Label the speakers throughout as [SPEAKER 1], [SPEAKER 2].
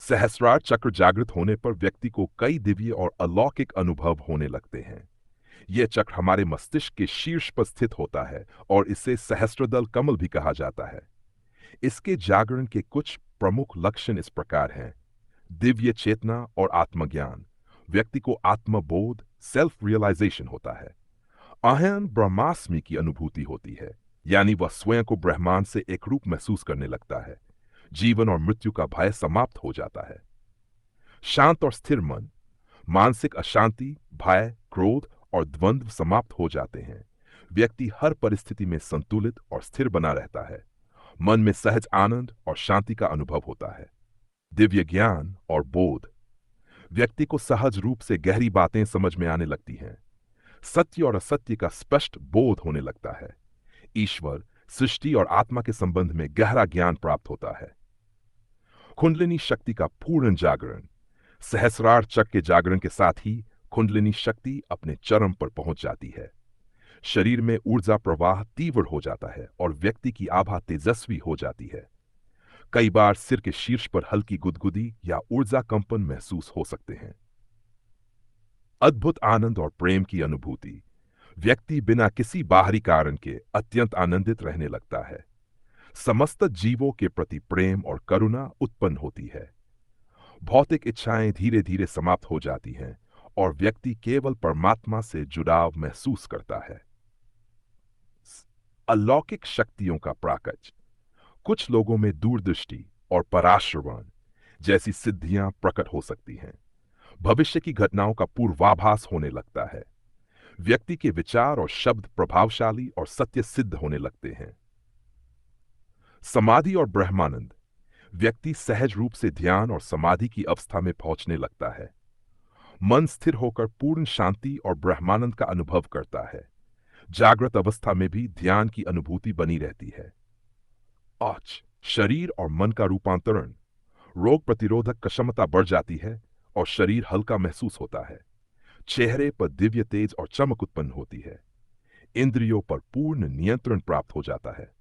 [SPEAKER 1] सहस्रार चक्र जागृत होने पर व्यक्ति को कई दिव्य और अलौकिक अनुभव होने लगते हैं। यह चक्र हमारे मस्तिष्क के शीर्ष पर स्थित होता है और इसे सहस्त्रदल कमल भी कहा जाता है। इसके जागरण के कुछ प्रमुख लक्षण इस प्रकार हैं। दिव्य चेतना और आत्मज्ञान। व्यक्ति को आत्मबोध सेल्फ रियलाइजेशन होता है। अहम ब्रह्मास्मि की अनुभूति होती है, यानी वह स्वयं को ब्रह्मांड से एक रूप महसूस करने लगता है। जीवन और मृत्यु का भय समाप्त हो जाता है। शांत और स्थिर मन। मानसिक अशांति, भय, क्रोध और द्वंद्व समाप्त हो जाते हैं। व्यक्ति हर परिस्थिति में संतुलित और स्थिर बना रहता है। मन में सहज आनंद और शांति का अनुभव होता है। दिव्य ज्ञान और बोध। व्यक्ति को सहज रूप से गहरी बातें समझ में आने लगती हैं। सत्य और असत्य का स्पष्ट बोध होने लगता है। ईश्वर, सृष्टि और आत्मा के संबंध में गहरा ज्ञान प्राप्त होता है। कुंडलिनी शक्ति का पूर्ण जागरण। सहस्रार चक्र के जागरण के साथ ही कुंडलिनी शक्ति अपने चरम पर पहुंच जाती है। शरीर में ऊर्जा प्रवाह तीव्र हो जाता है और व्यक्ति की आभा तेजस्वी हो जाती है। कई बार सिर के शीर्ष पर हल्की गुदगुदी या ऊर्जा कंपन महसूस हो सकते हैं। अद्भुत आनंद और प्रेम की अनुभूति। व्यक्ति बिना किसी बाहरी कारण के अत्यंत आनंदित रहने लगता है। समस्त जीवों के प्रति प्रेम और करुणा उत्पन्न होती है। भौतिक इच्छाएं धीरे धीरे समाप्त हो जाती हैं और व्यक्ति केवल परमात्मा से जुड़ाव महसूस करता है। अलौकिक शक्तियों का प्राकट्य। कुछ लोगों में दूरदृष्टि और पराश्रवण जैसी सिद्धियां प्रकट हो सकती हैं। भविष्य की घटनाओं का पूर्वाभास होने लगता है। व्यक्ति के विचार और शब्द प्रभावशाली और सत्य सिद्ध होने लगते हैं। समाधि और ब्रह्मानंद। व्यक्ति सहज रूप से ध्यान और समाधि की अवस्था में पहुंचने लगता है। मन स्थिर होकर पूर्ण शांति और ब्रह्मानंद का अनुभव करता है। जागृत अवस्था में भी ध्यान की अनुभूति बनी रहती है। औच, शरीर और मन का रूपांतरण। रोग प्रतिरोधक क्षमता बढ़ जाती है और शरीर हल्का महसूस होता है। चेहरे पर दिव्य तेज और चमक उत्पन्न होती है। इंद्रियों पर पूर्ण नियंत्रण प्राप्त हो जाता है।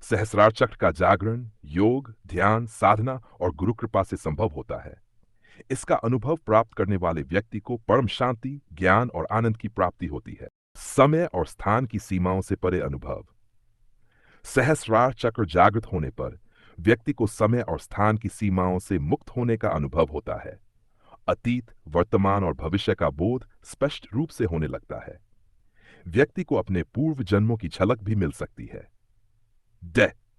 [SPEAKER 1] सहस्रार चक्र का जागरण योग, ध्यान, साधना और गुरु कृपा से संभव होता है। इसका अनुभव प्राप्त करने वाले व्यक्ति को परम शांति, ज्ञान और आनंद की प्राप्ति होती है। समय और स्थान की सीमाओं से परे अनुभव। सहस्रार चक्र जागृत होने पर व्यक्ति को समय और स्थान की सीमाओं से मुक्त होने का अनुभव होता है। अतीत, वर्तमान और भविष्य का बोध स्पष्ट रूप से होने लगता है। व्यक्ति को अपने पूर्व जन्मों की झलक भी मिल सकती है।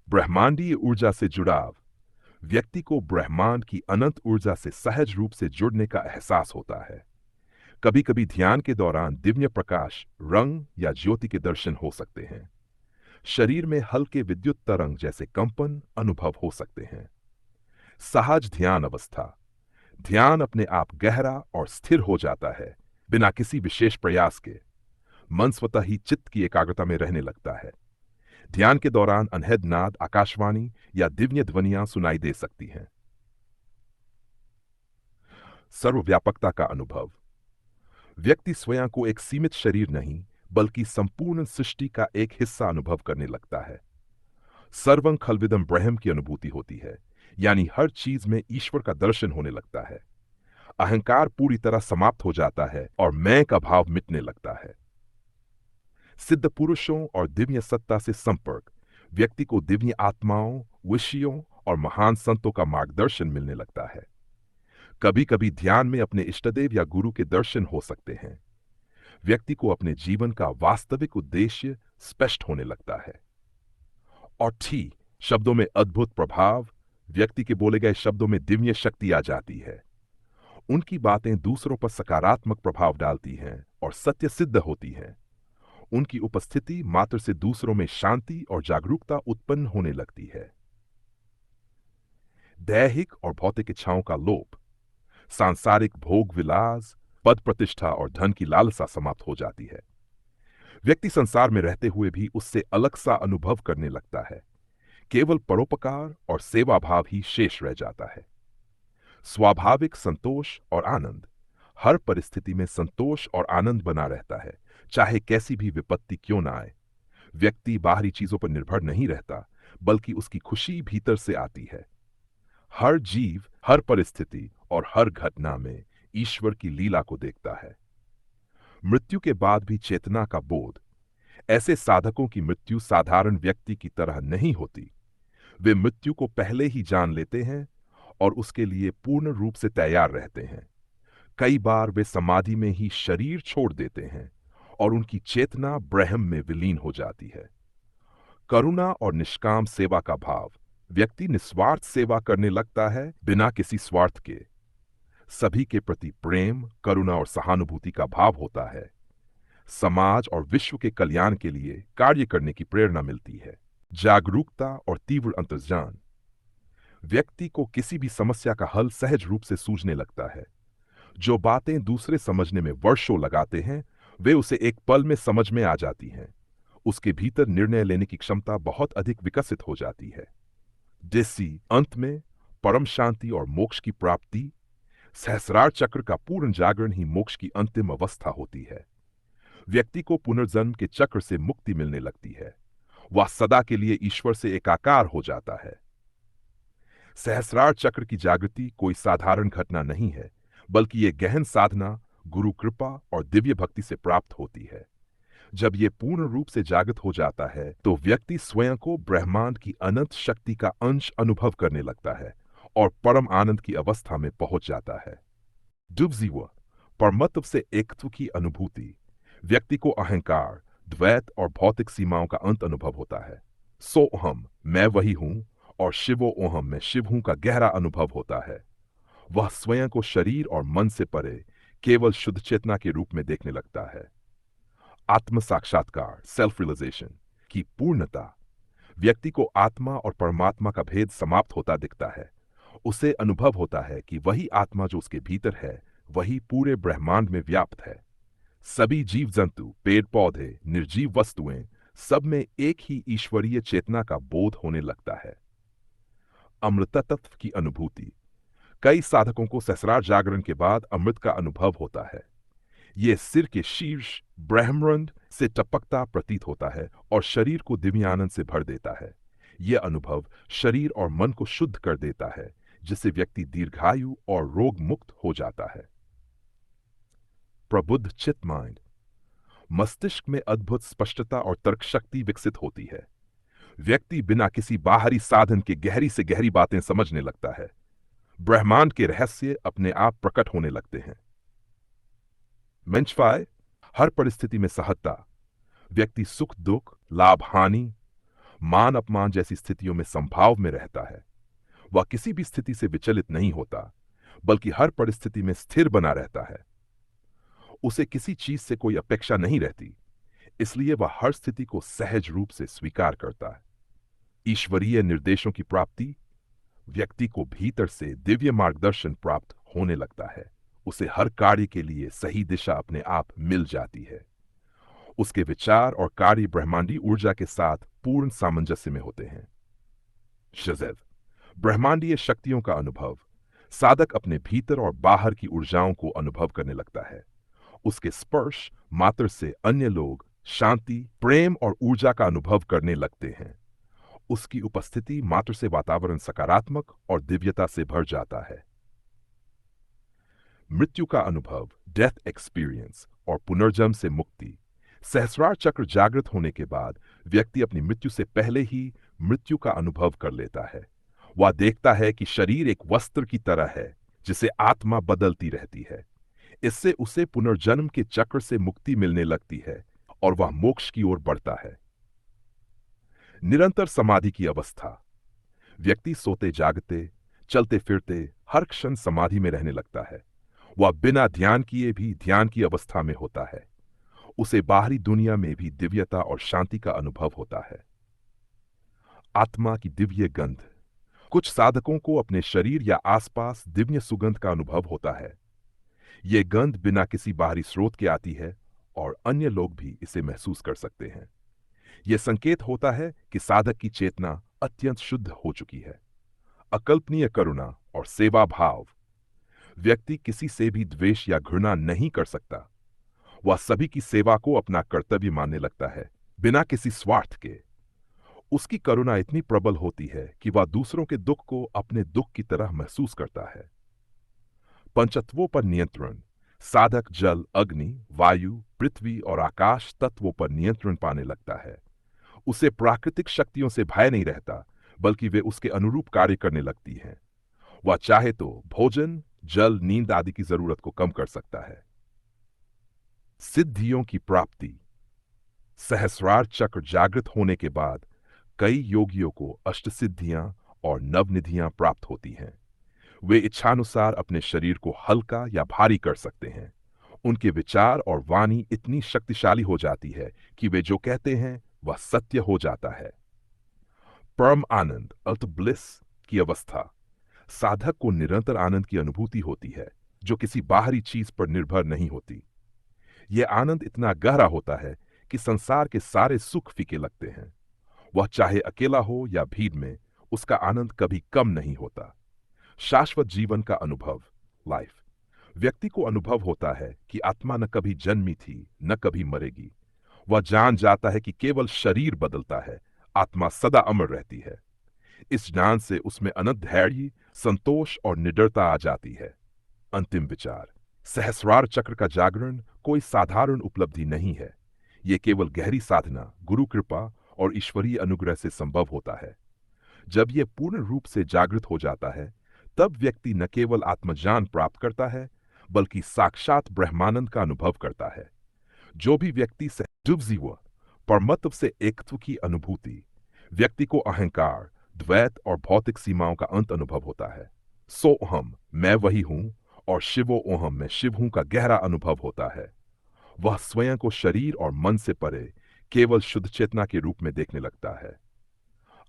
[SPEAKER 1] ब्रह्मांडीय ऊर्जा से जुड़ाव। व्यक्ति को ब्रह्मांड की अनंत ऊर्जा से सहज रूप से जुड़ने का एहसास होता है। कभी कभी ध्यान के दौरान दिव्य प्रकाश, रंग या ज्योति के दर्शन हो सकते हैं। शरीर में हल्के विद्युत तरंग जैसे कंपन अनुभव हो सकते हैं। सहज ध्यान अवस्था। ध्यान अपने आप गहरा और स्थिर हो जाता है, बिना किसी विशेष प्रयास के। मन स्वतः ही चित्त की एकाग्रता में रहने लगता है। ध्यान के दौरान अनहद नाद, आकाशवाणी या दिव्य ध्वनियां सुनाई दे सकती हैं। सर्वव्यापकता का अनुभव। व्यक्ति स्वयं को एक सीमित शरीर नहीं, बल्कि संपूर्ण सृष्टि का एक हिस्सा अनुभव करने लगता है। सर्वं खल्विदं ब्रह्म की अनुभूति होती है, यानी हर चीज में ईश्वर का दर्शन होने लगता है। अहंकार पूरी तरह समाप्त हो जाता है और मैं का भाव मिटने लगता है। सिद्ध पुरुषों और दिव्य सत्ता से संपर्क। व्यक्ति को दिव्य आत्माओं, विषयों और महान संतों का मार्गदर्शन मिलने लगता है। कभी कभी ध्यान में अपने इष्टदेव या गुरु के दर्शन हो सकते हैं। व्यक्ति को अपने जीवन का वास्तविक उद्देश्य स्पष्ट होने लगता है। और शब्दों में अद्भुत प्रभाव। व्यक्ति के बोले गए शब्दों में दिव्य शक्ति आ जाती है। उनकी बातें दूसरों पर सकारात्मक प्रभाव डालती हैं और सत्य सिद्ध होती हैं। उनकी उपस्थिति मात्र से दूसरों में शांति और जागरूकता उत्पन्न होने लगती है। दैहिक और भौतिक इच्छाओं का लोप। सांसारिक भोग विलास, पद प्रतिष्ठा और धन की लालसा समाप्त हो जाती है। व्यक्ति संसार में रहते हुए भी उससे अलग सा अनुभव करने लगता है। केवल परोपकार और सेवा भाव ही शेष रह जाता है। स्वाभाविक संतोष और आनंद। हर परिस्थिति में संतोष और आनंद बना रहता है, चाहे कैसी भी विपत्ति क्यों ना आए। व्यक्ति बाहरी चीजों पर निर्भर नहीं रहता, बल्कि उसकी खुशी भीतर से आती है। हर जीव हर परिस्थिति और हर घटना में ईश्वर की लीला को देखता है। मृत्यु के बाद भी चेतना का बोध। ऐसे साधकों की मृत्यु साधारण व्यक्ति की तरह नहीं होती। वे मृत्यु को पहले ही जान लेते हैं और उसके लिए पूर्ण रूप से तैयार रहते हैं। कई बार वे समाधि में ही शरीर छोड़ देते हैं और उनकी चेतना ब्रह्म में विलीन हो जाती है। करुणा और निष्काम सेवा का भाव। व्यक्ति निस्वार्थ सेवा करने लगता है, बिना किसी स्वार्थ के। सभी के प्रति प्रेम, करुणा और सहानुभूति का भाव होता है। समाज और विश्व के कल्याण के लिए कार्य करने की प्रेरणा मिलती है। जागरूकता और तीव्र अंतर्ज्ञान। व्यक्ति को किसी भी समस्या का हल सहज रूप से सूझने लगता है। जो बातें दूसरे समझने में वर्षों लगाते हैं, वे उसे एक पल में समझ में आ जाती हैं। उसके भीतर निर्णय लेने की क्षमता बहुत अधिक विकसित हो जाती है। जिससे अंत में परम शांति और मोक्ष की प्राप्ति। सहस्रार चक्र का पूर्ण जागरण ही मोक्ष की अंतिम अवस्था होती है। व्यक्ति को पुनर्जन्म के चक्र से मुक्ति मिलने लगती है। वह सदा के लिए ईश्वर से एकाकार हो जाता है। सहस्रार चक्र की जागृति कोई साधारण घटना नहीं है, बल्कि ये गहन साधना, गुरु कृपा और दिव्य भक्ति से प्राप्त होती है। जब ये पूर्ण रूप से जागृत हो जाता है, तो व्यक्ति स्वयं को ब्रह्मांड की अनंत शक्ति का अंश अनुभव करने लगता है और परम आनंद की अवस्था में पहुंच जाता है। दुव्जीव, परमत्व से एकत्व की अनुभूति। व्यक्ति को अहंकार, द्वैत और भौतिक सीमाओं का अंत अनुभव होता है। सो अहम, मैं वही हूं, और शिवो ओहम, मैं शिव हूं का गहरा अनुभव होता है। वह स्वयं को शरीर और मन से परे केवल शुद्ध चेतना के रूप में देखने लगता है। आत्म साक्षात्कार, सेल्फ रियलाइजेशन की पूर्णता। व्यक्ति को आत्मा और परमात्मा का भेद समाप्त होता दिखता है। उसे अनुभव होता है कि वही आत्मा जो उसके भीतर है, वही पूरे ब्रह्मांड में व्याप्त है। सभी जीव जंतु, पेड़ पौधे, निर्जीव वस्तुएं, सब में एक ही ईश्वरीय चेतना का बोध होने लगता है। अमृतत्व की अनुभूति। कई साधकों को सहस्रार जागरण के बाद अमृत का अनुभव होता है। यह सिर के शीर्ष ब्रह्मरंध्र से टपकता प्रतीत होता है और शरीर को दिव्य आनंद से भर देता है। यह अनुभव शरीर और मन को शुद्ध कर देता है, जिससे व्यक्ति दीर्घायु और रोग मुक्त हो जाता है। प्रबुद्ध चित्त माइंड। मस्तिष्क में अद्भुत स्पष्टता और तर्क शक्ति विकसित होती है। व्यक्ति बिना किसी बाहरी साधन के गहरी से गहरी बातें समझने लगता है। ब्रह्मांड के रहस्य अपने आप प्रकट होने लगते हैं। मेंशफाई, हर परिस्थिति में सहजता। व्यक्ति सुख दुख, लाभ हानि, मान अपमान जैसी स्थितियों में संभाव में रहता है। वह किसी भी स्थिति से विचलित नहीं होता, बल्कि हर परिस्थिति में स्थिर बना रहता है। उसे किसी चीज से कोई अपेक्षा नहीं रहती, इसलिए वह हर स्थिति को सहज रूप से स्वीकार करता है। ईश्वरीय निर्देशों की प्राप्ति। व्यक्ति को भीतर से दिव्य मार्गदर्शन प्राप्त होने लगता है। उसे हर कार्य के लिए सही दिशा अपने आप मिल जाती है। उसके विचार और कार्य ब्रह्मांडीय ऊर्जा के साथ पूर्ण सामंजस्य में होते हैं। शज़ेव, ब्रह्मांडीय शक्तियों का अनुभव। साधक अपने भीतर और बाहर की ऊर्जाओं को अनुभव करने लगता है। उसके स्पर्श मात्र से अन्य लोग शांति, प्रेम और ऊर्जा का अनुभव करने लगते हैं। उसकी उपस्थिति मात्र से वातावरण सकारात्मक और दिव्यता से भर जाता है। मृत्यु का अनुभव, डेथ एक्सपीरियंस और पुनर्जन्म से मुक्ति। सहस्रार चक्र जागृत होने के बाद व्यक्ति अपनी मृत्यु से पहले ही मृत्यु का अनुभव कर लेता है। वह देखता है कि शरीर एक वस्त्र की तरह है, जिसे आत्मा बदलती रहती है। इससे उसे पुनर्जन्म के चक्र से मुक्ति मिलने लगती है और वह मोक्ष की ओर बढ़ता है। निरंतर समाधि की अवस्था। व्यक्ति सोते जागते, चलते फिरते हर क्षण समाधि में रहने लगता है। वह बिना ध्यान किए भी ध्यान की अवस्था में होता है। उसे बाहरी दुनिया में भी दिव्यता और शांति का अनुभव होता है। आत्मा की दिव्य गंध। कुछ साधकों को अपने शरीर या आसपास दिव्य सुगंध का अनुभव होता है। यह गंध बिना किसी बाहरी स्रोत के आती है और अन्य लोग भी इसे महसूस कर सकते हैं। यह संकेत होता है कि साधक की चेतना अत्यंत शुद्ध हो चुकी है। अकल्पनीय करुणा और सेवा भाव। व्यक्ति किसी से भी द्वेष या घृणा नहीं कर सकता। वह सभी की सेवा को अपना कर्तव्य मानने लगता है, बिना किसी स्वार्थ के। उसकी करुणा इतनी प्रबल होती है कि वह दूसरों के दुख को अपने दुख की तरह महसूस करता है। पंचतत्वों पर नियंत्रण। साधक जल, अग्नि, वायु, पृथ्वी और आकाश तत्वों पर नियंत्रण पाने लगता है। उसे प्राकृतिक शक्तियों से भय नहीं रहता, बल्कि वे उसके अनुरूप कार्य करने लगती हैं। वह चाहे तो भोजन, जल, नींद आदि की जरूरत को कम कर सकता है। सिद्धियों की प्राप्ति। सहस्रार चक्र जागृत होने के बाद कई योगियों को अष्टसिद्धियां और नवनिधियां प्राप्त होती हैं। वे इच्छानुसार अपने शरीर को हल्का या भारी कर सकते हैं। उनके विचार और वाणी इतनी शक्तिशाली हो जाती है कि वे जो कहते हैं वह सत्य हो जाता है। परम आनंद, अल्ट ब्लिस की अवस्था। साधक को निरंतर आनंद की अनुभूति होती है, जो किसी बाहरी चीज पर निर्भर नहीं होती। यह आनंद इतना गहरा होता है कि संसार के सारे सुख फीके लगते हैं। वह चाहे अकेला हो या भीड़ में, उसका आनंद कभी कम नहीं होता। शाश्वत जीवन का अनुभव, लाइफ। व्यक्ति को अनुभव होता है कि आत्मा न कभी जन्मी थी, न कभी मरेगी। वह जान जाता है कि केवल शरीर बदलता है, आत्मा सदा अमर रहती है। इस ज्ञान से उसमें अनंत धैर्य, संतोष और निडरता आ जाती है। अंतिम विचार। सहस्रार चक्र का जागरण कोई साधारण उपलब्धि नहीं है। यह केवल गहरी साधना, गुरु कृपा और ईश्वरीय अनुग्रह से संभव होता है। जब यह पूर्ण रूप से जागृत हो जाता है, तब व्यक्ति न केवल आत्मज्ञान प्राप्त करता है, बल्कि साक्षात ब्रह्मानंद का अनुभव करता है। जो भी व्यक्ति सहजीव परमत्व से एकत्व की अनुभूति, व्यक्ति को अहंकार, द्वैत और भौतिक सीमाओं का अंत अनुभव होता है। सो अहम, मैं वही हूं, और शिवो ओहम, मैं शिव हूं का गहरा अनुभव होता है। वह स्वयं को शरीर और मन से परे केवल शुद्ध चेतना के रूप में देखने लगता है।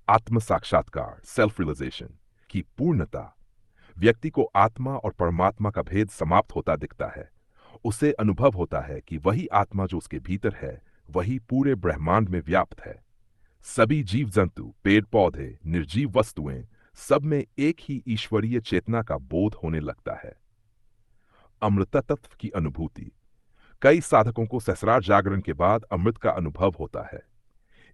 [SPEAKER 1] आत्म साक्षात्कार, सेल्फ रियलाइजेशन की पूर्णता। व्यक्ति को आत्मा और परमात्मा का भेद समाप्त होता दिखता है। उसे अनुभव होता है कि वही आत्मा जो उसके भीतर है, वही पूरे ब्रह्मांड में व्याप्त है। सभी जीव जंतु, पेड़ पौधे, निर्जीव वस्तुएं, सब में एक ही ईश्वरीय चेतना का बोध होने लगता है। अमृत तत्व की अनुभूति। कई साधकों को सहस्रार जागरण के बाद अमृत का अनुभव होता है।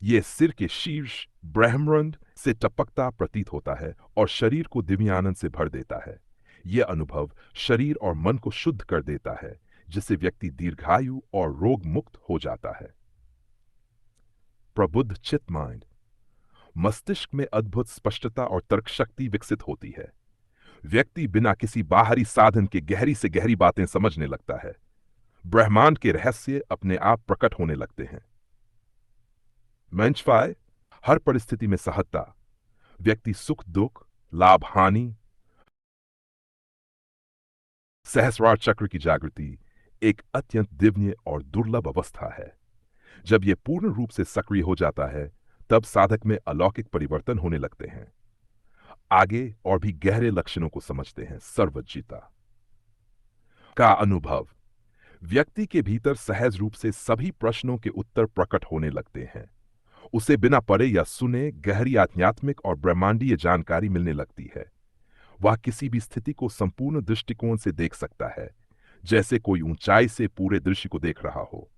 [SPEAKER 1] यह सिर के शीर्ष ब्रह्मरंध्र से टपकता प्रतीत होता है और शरीर को दिव्य आनंद से भर देता है। यह अनुभव शरीर और मन को शुद्ध कर देता है, जिससे व्यक्ति दीर्घायु और रोग मुक्त हो जाता है। प्रबुद्ध चित्त माइंड। मस्तिष्क में अद्भुत स्पष्टता और तर्क शक्ति विकसित होती है। व्यक्ति बिना किसी बाहरी साधन के गहरी से गहरी बातें समझने लगता है। ब्रह्मांड के रहस्य अपने आप प्रकट होने लगते हैं। मंचफाई, हर परिस्थिति में सहजता। व्यक्ति सुख दुख, लाभ हानि, सहस्रार चक्र की जागृति एक अत्यंत दिव्य और दुर्लभ अवस्था है। जब यह पूर्ण रूप से सक्रिय हो जाता है, तब साधक में अलौकिक परिवर्तन होने लगते हैं। आगे और भी गहरे लक्षणों को समझते हैं। सर्वज्ञता का अनुभव। व्यक्ति के भीतर सहज रूप से सभी प्रश्नों के उत्तर प्रकट होने लगते हैं। उसे बिना पढ़े या सुने गहरी आध्यात्मिक और ब्रह्मांडीय जानकारी मिलने लगती है। वह किसी भी स्थिति को संपूर्ण दृष्टिकोण से देख सकता है, जैसे कोई ऊंचाई से पूरे दृश्य को देख रहा हो।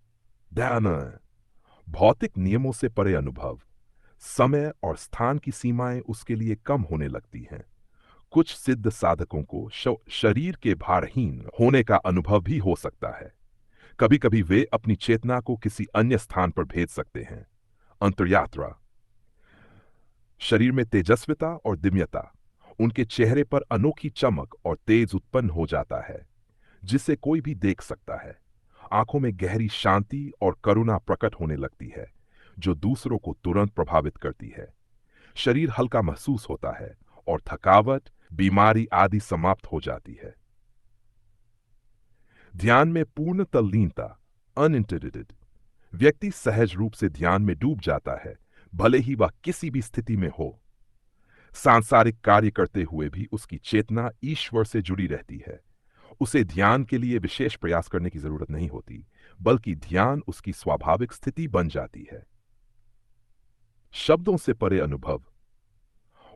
[SPEAKER 1] ध्यान। भौतिक नियमों से परे अनुभव। समय और स्थान की सीमाएं उसके लिए कम होने लगती हैं। कुछ सिद्ध साधकों को शरीर के भारहीन होने का अनुभव भी हो सकता है। कभी कभी वे अपनी चेतना को किसी अन्य स्थान पर भेज सकते हैं। अंतर्यात्रा। शरीर में तेजस्विता और दिव्यता। उनके चेहरे पर अनोखी चमक और तेज उत्पन्न हो जाता है, जिसे कोई भी देख सकता है। आंखों में गहरी शांति और करुणा प्रकट होने लगती है, जो दूसरों को तुरंत प्रभावित करती है। शरीर हल्का महसूस होता है और थकावट, बीमारी आदि समाप्त हो जाती है। ध्यान में पूर्ण तल्लीनता, अनइंटरप्टेड। व्यक्ति सहज रूप से ध्यान में डूब जाता है, भले ही वह किसी भी स्थिति में हो। सांसारिक कार्य करते हुए भी उसकी चेतना ईश्वर से जुड़ी रहती है। उसे ध्यान के लिए विशेष प्रयास करने की जरूरत नहीं होती, बल्कि ध्यान उसकी स्वाभाविक स्थिति बन जाती है। शब्दों से परे अनुभव।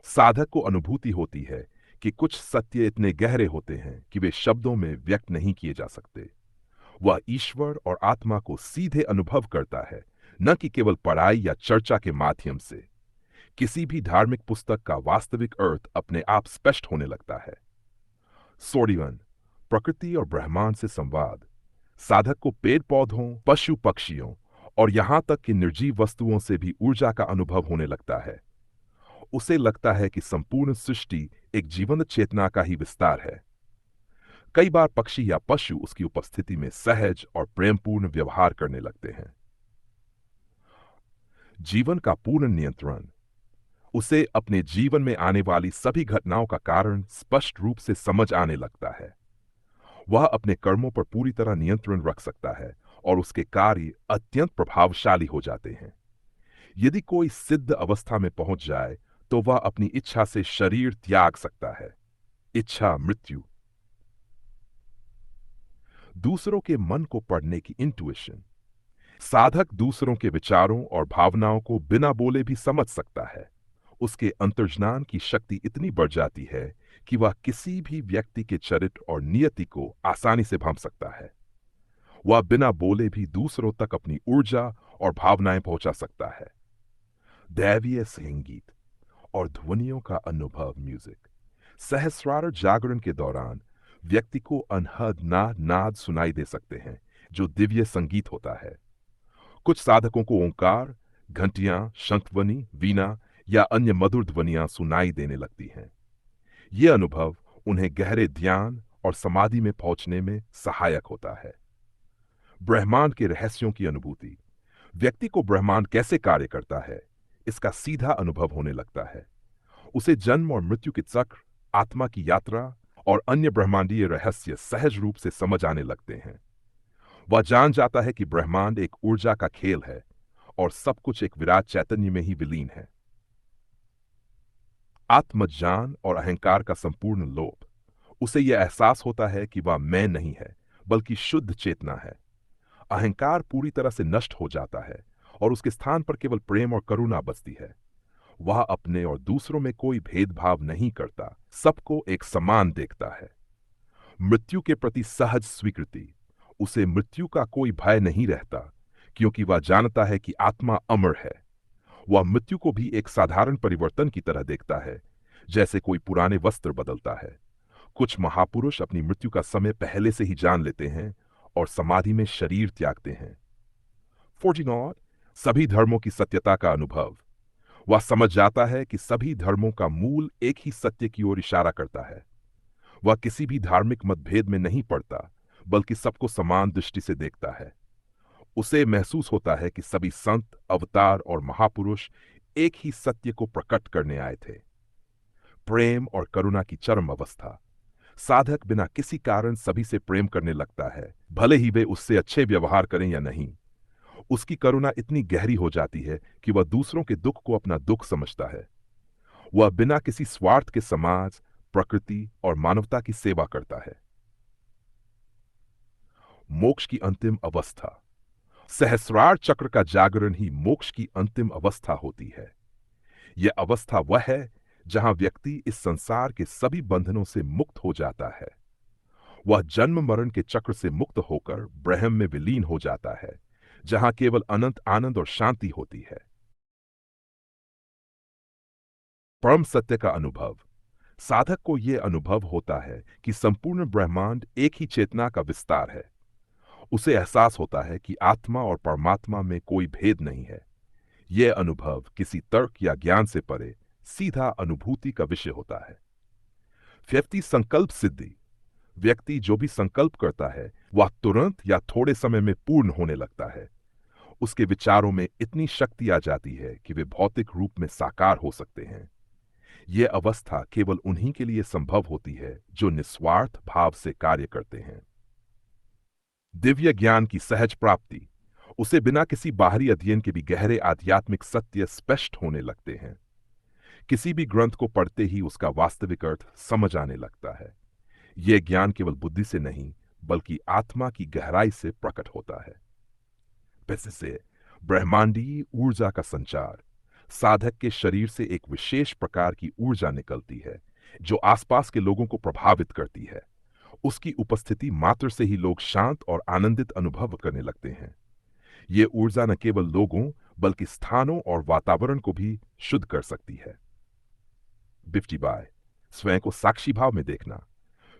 [SPEAKER 1] साधक को अनुभूति होती है कि कुछ सत्य इतने गहरे होते हैं कि वे शब्दों में व्यक्त नहीं किए जा सकते। वह ईश्वर और आत्मा को सीधे अनुभव करता है, न कि केवल पढ़ाई या चर्चा के माध्यम से। किसी भी धार्मिक पुस्तक का वास्तविक अर्थ अपने आप स्पष्ट होने लगता है। 41 प्रकृति और ब्रह्मांड से संवाद। साधक को पेड़ पौधों, पशु पक्षियों और यहां तक कि निर्जीव वस्तुओं से भी ऊर्जा का अनुभव होने लगता है। उसे लगता है कि संपूर्ण सृष्टि एक जीवंत चेतना का ही विस्तार है। कई बार पक्षी या पशु उसकी उपस्थिति में सहज और प्रेमपूर्ण व्यवहार करने लगते हैं। जीवन का पूर्ण नियंत्रण। उसे अपने जीवन में आने वाली सभी घटनाओं का कारण स्पष्ट रूप से समझ आने लगता है। वह अपने कर्मों पर पूरी तरह नियंत्रण रख सकता है और उसके कार्य अत्यंत प्रभावशाली हो जाते हैं। यदि कोई सिद्ध अवस्था में पहुंच जाए तो वह अपनी इच्छा से शरीर त्याग सकता है। इच्छा मृत्यु। दूसरों के मन को पढ़ने की इंट्यूइशन। साधक दूसरों के विचारों और भावनाओं को बिना बोले भी समझ सकता है। उसके अंतर्ज्ञान की शक्ति इतनी बढ़ जाती है कि वह किसी भी व्यक्ति के चरित्र और नियति को आसानी से भांप सकता है। वह बिना बोले भी दूसरों तक अपनी ऊर्जा और भावनाएं पहुंचा सकता है। दैवीय संगीत और ध्वनियों का अनुभव म्यूजिक। सहस्रार जागरण के दौरान व्यक्ति को अनहद नाद सुनाई दे सकते हैं जो दिव्य संगीत होता है। कुछ साधकों को ओंकार, घंटियां, शंखध्वनि, वीणा या अन्य मधुर ध्वनियां सुनाई देने लगती हैं। ये अनुभव उन्हें गहरे ध्यान और समाधि में पहुंचने में सहायक होता है। ब्रह्मांड के रहस्यों की अनुभूति। व्यक्ति को ब्रह्मांड कैसे कार्य करता है इसका सीधा अनुभव होने लगता है। उसे जन्म और मृत्यु के चक्र, आत्मा की यात्रा और अन्य ब्रह्मांडीय रहस्य सहज रूप से समझ आने लगते हैं। वह जान जाता है कि ब्रह्मांड एक ऊर्जा का खेल है और सब कुछ एक विराट चैतन्य में ही विलीन है। आत्मज्ञान और अहंकार का संपूर्ण लोप। उसे यह एहसास होता है कि वह मैं नहीं है बल्कि शुद्ध चेतना है। अहंकार पूरी तरह से नष्ट हो जाता है और उसके स्थान पर केवल प्रेम और करुणा बचती है। वह अपने और दूसरों में कोई भेदभाव नहीं करता, सबको एक समान देखता है। मृत्यु के प्रति सहज स्वीकृति। उसे मृत्यु का कोई भय नहीं रहता क्योंकि वह जानता है कि आत्मा अमर है। वह मृत्यु को भी एक साधारण परिवर्तन की तरह देखता है, जैसे कोई पुराने वस्त्र बदलता है। कुछ महापुरुष अपनी मृत्यु का समय पहले से ही जान लेते हैं और समाधि में शरीर त्यागते हैं। 49 सभी धर्मों की सत्यता का अनुभव। वह समझ जाता है कि सभी धर्मों का मूल एक ही सत्य की ओर इशारा करता है। वह किसी भी धार्मिक मतभेद में नहीं पड़ता बल्कि सबको समान दृष्टि से देखता है। उसे महसूस होता है कि सभी संत, अवतार और महापुरुष एक ही सत्य को प्रकट करने आए थे। प्रेम और करुणा की चरम अवस्था। साधक बिना किसी कारण सभी से प्रेम करने लगता है, भले ही वे उससे अच्छे व्यवहार करें या नहीं। उसकी करुणा इतनी गहरी हो जाती है कि वह दूसरों के दुख को अपना दुख समझता है। वह बिना किसी स्वार्थ के समाज, प्रकृति और मानवता की सेवा करता है। मोक्ष की अंतिम अवस्था। सहस्रार चक्र का जागरण ही मोक्ष की अंतिम अवस्था होती है। यह अवस्था वह है जहां व्यक्ति इस संसार के सभी बंधनों से मुक्त हो जाता है। वह जन्म मरण के चक्र से मुक्त होकर ब्रह्म में विलीन हो जाता है, जहां केवल अनंत आनंद और शांति होती है। परम सत्य का अनुभव। साधक को यह अनुभव होता है कि संपूर्ण ब्रह्मांड एक ही चेतना का विस्तार है। उसे एहसास होता है कि आत्मा और परमात्मा में कोई भेद नहीं है। यह अनुभव किसी तर्क या ज्ञान से परे सीधा अनुभूति का विषय होता है। 50 संकल्प सिद्धि। व्यक्ति जो भी संकल्प करता है वह तुरंत या थोड़े समय में पूर्ण होने लगता है। उसके विचारों में इतनी शक्ति आ जाती है कि वे भौतिक रूप में साकार हो सकते हैं। यह अवस्था केवल उन्हीं के लिए संभव होती है जो निस्वार्थ भाव से कार्य करते हैं। दिव्य ज्ञान की सहज प्राप्ति। उसे बिना किसी बाहरी अध्ययन के भी गहरे आध्यात्मिक सत्य स्पष्ट होने लगते हैं। किसी भी ग्रंथ को पढ़ते ही उसका वास्तविक अर्थ समझ आने लगता है। यह ज्ञान केवल बुद्धि से नहीं बल्कि आत्मा की गहराई से प्रकट होता है। वैसे से ब्रह्मांडीय ऊर्जा का संचार। साधक के शरीर से एक विशेष प्रकार की ऊर्जा निकलती है जो आसपास के लोगों को प्रभावित करती है। उसकी उपस्थिति मात्र से ही लोग शांत और आनंदित अनुभव करने लगते हैं। ये ऊर्जा न केवल लोगों बल्कि स्थानों और वातावरण को भी शुद्ध कर सकती है। 50 स्वयं को साक्षी भाव में देखना।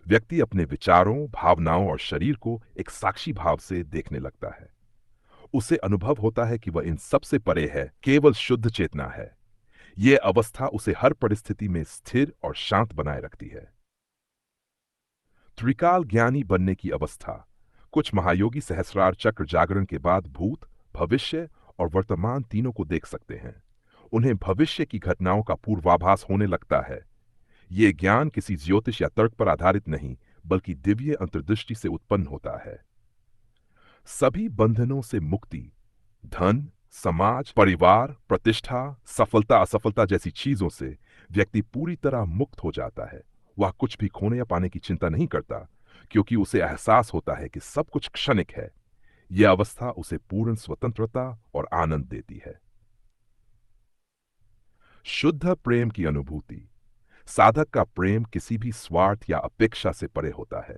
[SPEAKER 1] व्यक्ति अपने विचारों, भावनाओं और शरीर को एक साक्षी भाव से देखने लगता है। उसे अनुभव होता है कि वह इन सब से परे है, केवल शुद्ध चेतना है। यह अवस्था उसे हर परिस्थिति में स्थिर और शांत बनाए रखती है। त्रिकाल ज्ञानी बनने की अवस्था। कुछ महायोगी सहस्रार चक्र जागरण के बाद भूत, भविष्य और वर्तमान तीनों को देख सकते हैं। उन्हें भविष्य की घटनाओं का पूर्वाभास होने लगता है। ये ज्ञान किसी ज्योतिष या तर्क पर आधारित नहीं, बल्कि दिव्य अंतर्दृष्टि से उत्पन्न होता है। सभी बंधनों से मुक्ति। धन, समाज, परिवार, प्रतिष्ठा, सफलता असफलता जैसी चीजों से व्यक्ति पूरी तरह मुक्त हो जाता है। वह कुछ भी खोने या पाने की चिंता नहीं करता, क्योंकि उसे एहसास होता है कि सब कुछ क्षणिक है। यह अवस्था उसे पूर्ण स्वतंत्रता और आनंद देती है। शुद्ध प्रेम की अनुभूति। साधक का प्रेम किसी भी स्वार्थ या अपेक्षा से परे होता है।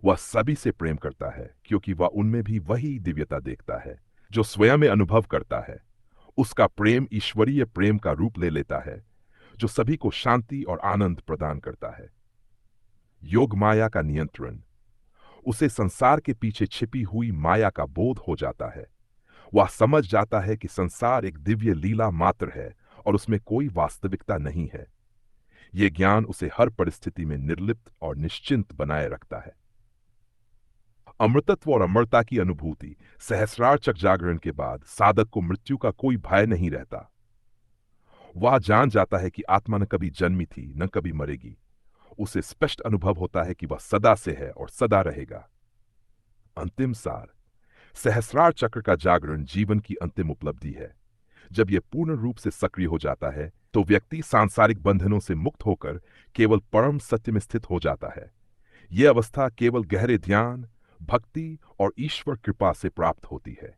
[SPEAKER 1] वह सभी से प्रेम करता है, क्योंकि वह उनमें भी वही दिव्यता देखता है जो स्वयं में अनुभव करता है। उसका प्रेम ईश्वरीय प्रेम का रूप ले लेता है, जो सभी को शांति और आनंद प्रदान करता है। योग माया का नियंत्रण। उसे संसार के पीछे छिपी हुई माया का बोध हो जाता है। वह समझ जाता है कि संसार एक दिव्य लीला मात्र है और उसमें कोई वास्तविकता नहीं है। यह ज्ञान उसे हर परिस्थिति में निर्लिप्त और निश्चिंत बनाए रखता है। अमृतत्व और अमरता की अनुभूति। सहस्रार चक्र जागरण के बाद साधक को मृत्यु का कोई भय नहीं रहता। वह जान जाता है कि आत्मा न कभी जन्मी थी, न कभी मरेगी। उसे स्पष्ट अनुभव होता है कि वह सदा से है और सदा रहेगा। अंतिम सार। सहस्रार चक्र का जागरण जीवन की अंतिम उपलब्धि है। जब यह पूर्ण रूप से सक्रिय हो जाता है, तो व्यक्ति सांसारिक बंधनों से मुक्त होकर केवल परम सत्य में स्थित हो जाता है। यह अवस्था केवल गहरे ध्यान, भक्ति और ईश्वर कृपा से प्राप्त होती है।